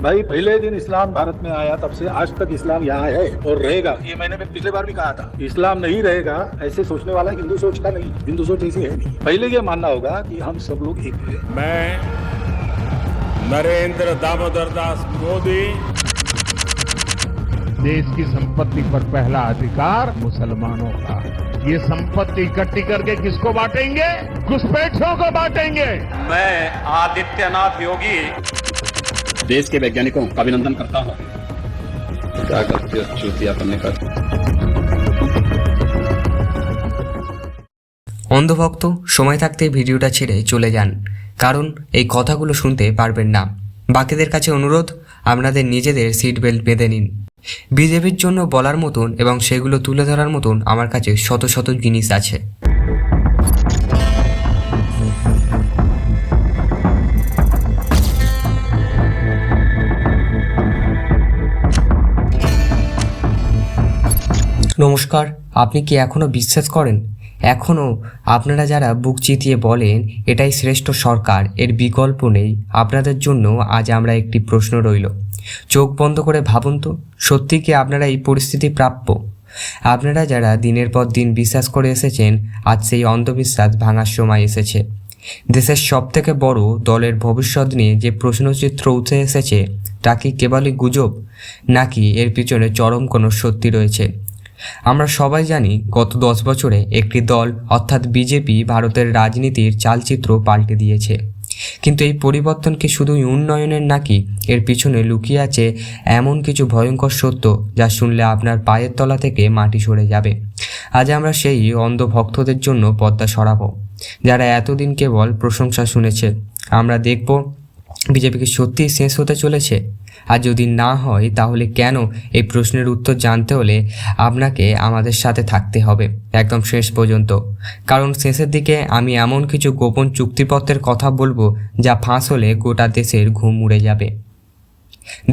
भाई पहले दिन इस्लाम भारत में आया तब से आज तक इस्लाम यहाँ है और रहेगा। ये मैंने पिछले बार भी कहा था, इस्लाम नहीं रहेगा ऐसे सोचने वाला हिंदू सोचता नहीं। हिंदू सोच ऐसी है नहीं। पहले ये मानना होगा कि हम सब लोग एक हैं। मैं नरेंद्र दामोदर दास मोदी देश की संपत्ति पर पहला अधिकार मुसलमानों का। ये संपत्ति इकट्ठी करके किसको बांटेंगे? घुसपैठियों को बांटेंगे। मैं आदित्यनाथ योगी देश के वैज्ञानिकों का अभिनंदन करता हूँ। क्या करते हो चूतिया करने का। অন্ধভক্ত সময় থাকতে ভিডিওটা ছেড়ে চলে যান, কারণ এই কথাগুলো শুনতে পারবেন না। বাকিদের কাছে অনুরোধ, আপনাদের নিজেদের সিট বেল্ট বেঁধে নিন। বিজেপির জন্য বলার মতন এবং সেগুলো তুলে ধরার মতন আমার কাছে শত শত জিনিস আছে। নমস্কার, আপনি কি এখনও বিশ্বাস করেন? এখনও আপনারা যারা বুক চিতিয়ে বলেন এটাই শ্রেষ্ঠ সরকার, এর বিকল্প নেই, আপনাদের জন্য আজ আমরা একটি প্রশ্ন রইল। চোখ বন্ধ করে ভাবুন তো, সত্যি কি আপনারা এই পরিস্থিতি প্রাপ্য? আপনারা যারা দিনের পর দিন বিশ্বাস করে এসেছেন, আজ সেই অন্ধবিশ্বাস ভাঙার সময় এসেছে। দেশের সবথেকে বড় দলের ভবিষ্যৎ নিয়ে যে প্রশ্নচিত্র উঠে এসেছে তা কি কেবলই গুজব, নাকি এর পিছনে চরম কোনো সত্যি রয়েছে? আমরা সবাই জানি গত 10 বছরে একটি দল অর্থাৎ বিজেপি ভারতের রাজনীতির চালচিত্র পাল্টে দিয়েছে। কিন্তু এই পরিবর্তন কি শুধুই উন্নয়নের, নাকি এর পিছনে লুকিয়ে আছে এমন কিছু ভয়ঙ্কর সত্য যা শুনলে আপনার পায়ের তলা থেকে মাটি সরে যাবে? আজ আমরা সেই অন্ধ ভক্তদের জন্য পর্দা সরাবো, যারা এতদিন কেবল প্রশংসা শুনেছে। আমরা দেখব বিজেপি কি সত্যিই শেষ হতে চলেছে, আর যদি না হয় তাহলে কেন? এই প্রশ্নের উত্তর জানতে হলে আপনাকে আমাদের সাথে থাকতে হবে একদম শেষ পর্যন্ত, কারণ শেষের দিকে আমি এমন কিছু গোপন চুক্তিপত্রের কথা বলবো যা ফাঁস হলে গোটা দেশের ঘুম উড়ে যাবে।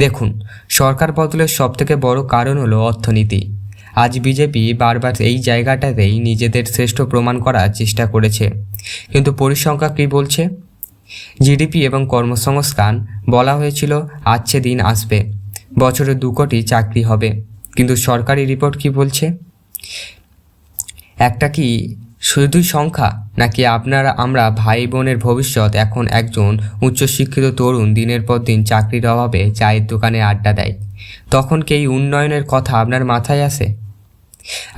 দেখুন, সরকার বদলের সবথেকে বড় কারণ হলো অর্থনীতি। আজ বিজেপি বারবার এই জায়গাটাতেই নিজেদের শ্রেষ্ঠ প্রমাণ করার চেষ্টা করেছে, কিন্তু পরিসংখ্যান কী বলছে? জিডিপি এবং কর্মসংস্থান বলা হয়েছিল আজকে দিন আসবে, বছরে 2 কোটি চাকরি হবে, কিন্তু সরকারি রিপোর্ট কি বলছে? একটা কি শুধুই সংখ্যা, নাকি আমরা ভাই বোনের ভবিষ্যৎ? এখন একজন উচ্চশিক্ষিত তরুণ দিনের পর দিন চাকরির অভাবে চায়ের দোকানে আড্ডা দেয়, তখন কি এই উন্নয়নের কথা আপনার মাথায় আসে?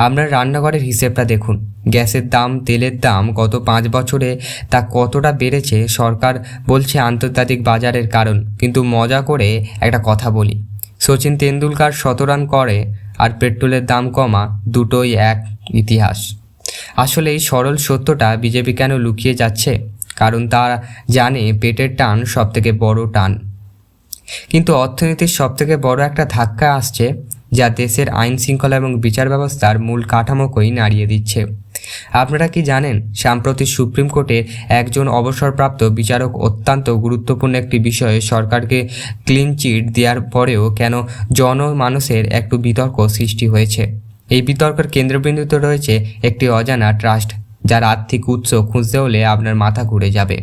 আপনার রান্নাঘরের হিসেবটা দেখুন, গ্যাসের দাম, তেলের দাম গত 5 বছরে তা কতটা বেড়েছে। সরকার বলছে আন্তর্জাতিক বাজারের কারণ, কিন্তু মজা করে একটা কথা বলি, সচিন তেন্ডুলকার 100 রান করে আর পেট্রোলের দাম কমা, দুটোই এক ইতিহাস। আসলে এই সরল সত্যটা বিজেপি কেন লুকিয়ে যাচ্ছে? কারণ তারা জানে পেটের টান সবথেকে বড় টান। কিন্তু অর্থনীতির সবথেকে বড় একটা ধাক্কা আসছে, যা দেশের আইন শৃঙ্খলা এবং বিচার ব্যবস্থার মূল কাঠামোকেই নাড়িয়ে দিচ্ছে। আপনারা কি জানেন, সাম্প্রতিক সুপ্রিম কোর্টের একজন অবসরপ্রাপ্ত বিচারক অত্যন্ত গুরুত্বপূর্ণ একটি বিষয়ে সরকারকে ক্লিন চিট দেওয়ার পরেও কেন জনমানুষের একটু বিতর্ক সৃষ্টি হয়েছে? এই বিতর্কের কেন্দ্রবিন্দুতে রয়েছে একটি অজানা ট্রাস্ট, যার আর্থিক উৎস খুঁজতে হলে আপনার মাথা ঘুরে যাবে।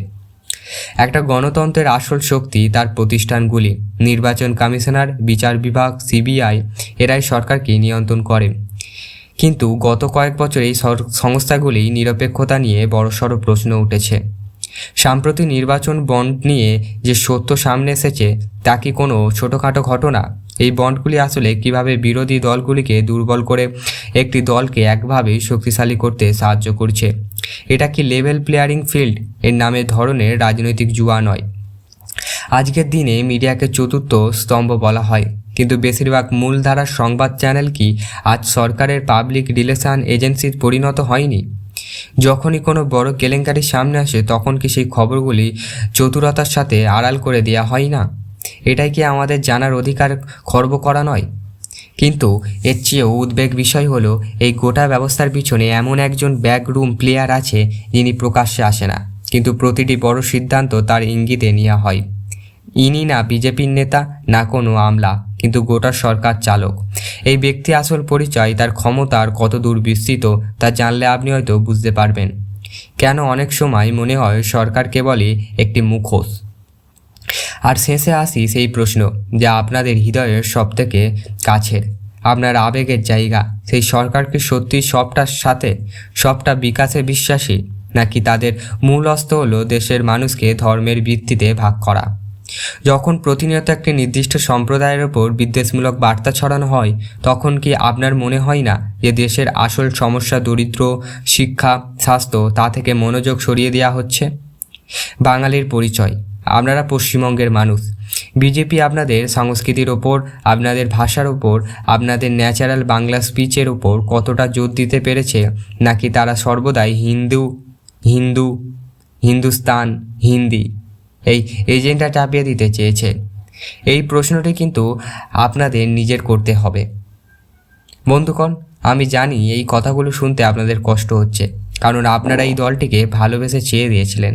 একটা গণতন্ত্রের আসল শক্তি তার প্রতিষ্ঠানগুলি, নির্বাচন কমিশনার, বিচার বিভাগ, সিবিআই, এরাই সরকারকে নিয়ন্ত্রণ করে। কিন্তু গত কয়েক বছর এই সংস্থাগুলি নিরপেক্ষতা নিয়ে বড়সড় প্রশ্ন উঠেছে। সাম্প্রতিক নির্বাচন বন্ড নিয়ে যে সত্য সামনে এসেছে তা কি কোনো ছোটোখাটো ঘটনা? এই বন্ডগুলি আসলে কিভাবে বিরোধী দলগুলিকে দুর্বল করে একটি দলকে একভাবেই শক্তিশালী করতে সাহায্য করছে? এটা কি লেভেল প্লেয়ারিং ফিল্ড এর নামে ধরনের রাজনৈতিক জুয়া নয়? আজকের দিনে মিডিয়াকে চতুর্থ স্তম্ভ বলা হয়, কিন্তু বেশিরভাগ মূলধারার সংবাদ চ্যানেল কি আজ সরকারের পাবলিক রিলেশন এজেন্সির পরিণত হয়নি? যখনই কোনো বড় কেলেঙ্কারি সামনে আসে তখন কি সেই খবরগুলি চতুরতার সাথে আড়াল করে দেওয়া হয় না? এটাই কি আমাদের জানার অধিকার খর্ব করা নয়? কিন্তু এর চেয়েও উদ্বেগ বিষয় হলো এই গোটা ব্যবস্থার পিছনে এমন একজন ব্যাকরুম প্লেয়ার আছে যিনি প্রকাশ্যে আসে না, কিন্তু প্রতিটি বড় সিদ্ধান্ত তার ইঙ্গিতে নেওয়া হয়। ইনি না বিজেপির নেতা, না কোনো আমলা, কিন্তু গোটা সরকার চালক। এই ব্যক্তি আসল পরিচয়, তার ক্ষমতার কত দূর বিস্তৃত তা জানলে আপনি হয়তো বুঝতে পারবেন কেন অনেক সময় মনে হয় সরকার কেবলই একটি মুখোশ। আর শেষে আসি সেই প্রশ্ন যা আপনাদের হৃদয়ের সবথেকে কাছের, আপনার আবেগের জায়গা, সেই সরকার কি সত্যি সবটা বিকাশে বিশ্বাসী, নাকি তাদের মূল অস্ত্র হলো দেশের মানুষকে ধর্মের ভিত্তিতে ভাগ করা? যখন প্রতিনিয়ত একটি নির্দিষ্ট সম্প্রদায়ের ওপর বিদ্বেষমূলক বার্তা ছড়ানো হয়, তখন কি আপনার মনে হয় না যে দেশের আসল সমস্যা দরিদ্র, শিক্ষা, স্বাস্থ্য তা থেকে মনোযোগ সরিয়ে দেওয়া হচ্ছে? বাঙালির পরিচয়, আপনারা পশ্চিমবঙ্গের মানুষ। বিজেপি আপনাদের সংস্কৃতির ওপর, আপনাদের ভাষার ওপর, আপনাদের ন্যাচারাল বাংলা স্পিচের ওপর কতটা জোর দিতে পেরেছে, নাকি তারা সর্বদাই হিন্দুস্তান, হিন্দি এই এজেন্ডা চাপিয়ে দিতে চেয়েছে? এই প্রশ্নটি কিন্তু আপনাদের নিজের করতে হবে। বন্ধুগণ, আমি জানি এই কথাগুলো শুনতে আপনাদের কষ্ট হচ্ছে, কারণ আপনারা এই দলটিকে ভালোবেসে চেয়ে দিয়েছিলেন।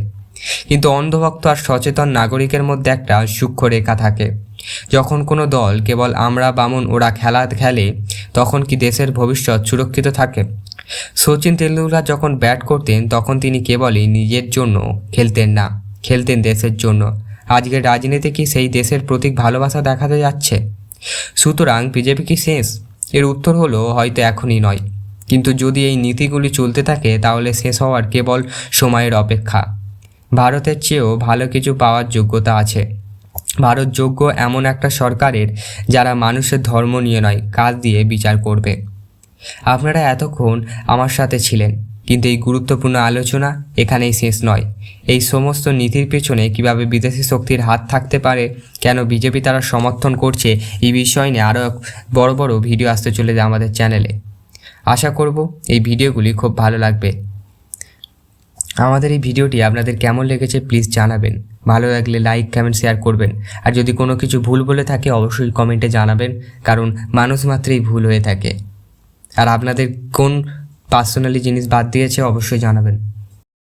কিন্তু অন্ধভক্ত আর সচেতন নাগরিকের মধ্যে একটা সূক্ষ্ম রেখা থাকে। যখন কোনো দল কেবল আমরা বামন ওরা খেলা খেলে, তখন কি দেশের ভবিষ্যৎ সুরক্ষিত থাকে? সচিন তেন্ডুলকর যখন ব্যাট করতেন, তখন তিনি কেবলই নিজের জন্য খেলতেন না, খেলতেন দেশের জন্য। আজকের রাজনীতি কি সেই দেশের প্রতি ভালোবাসা দেখাতে যাচ্ছে? সুতরাং বিজেপি কি শেষ? এর উত্তর হলো হয়তো এখনই নয়, কিন্তু যদি এই নীতিগুলি চলতে থাকে তাহলে শেষ হওয়ার কেবল সময়ের অপেক্ষা। ভারতের চেয়েও ভালো কিছু পাওয়ার যোগ্যতা আছে। ভারত যোগ্য এমন একটা সরকারের যারা মানুষের ধর্ম নিয়ে নয়, কাজ দিয়ে বিচার করবে। আপনারা এতক্ষণ আমার সাথে ছিলেন, কিন্তু এই গুরুত্বপূর্ণ আলোচনা এখানেই শেষ নয়। এই সমস্ত নীতির পেছনে কিভাবে বিদেশি শক্তির হাত থাকতে পারে, কেন বিজেপি তারা সমর্থন করছে, এই বিষয় নিয়ে আরও বড় বড় ভিডিও আসতে চলেছে আমাদের চ্যানেলে। আশা করব এই ভিডিওগুলি খুব ভালো লাগবে। আমাদের এই ভিডিওটি আপনাদের কেমন লেগেছে প্লিজ জানাবেন। ভালো লাগলে লাইক, কমেন্ট, শেয়ার করবেন। আর যদি কোনো কিছু ভুল বলে থাকে অবশ্যই কমেন্টে জানাবেন, কারণ মানুষ মাত্রই ভুল হয়ে থাকে। আর আপনাদের কোন পার্সোনালি জিনিস বাদ দিয়েছে অবশ্যই জানাবেন।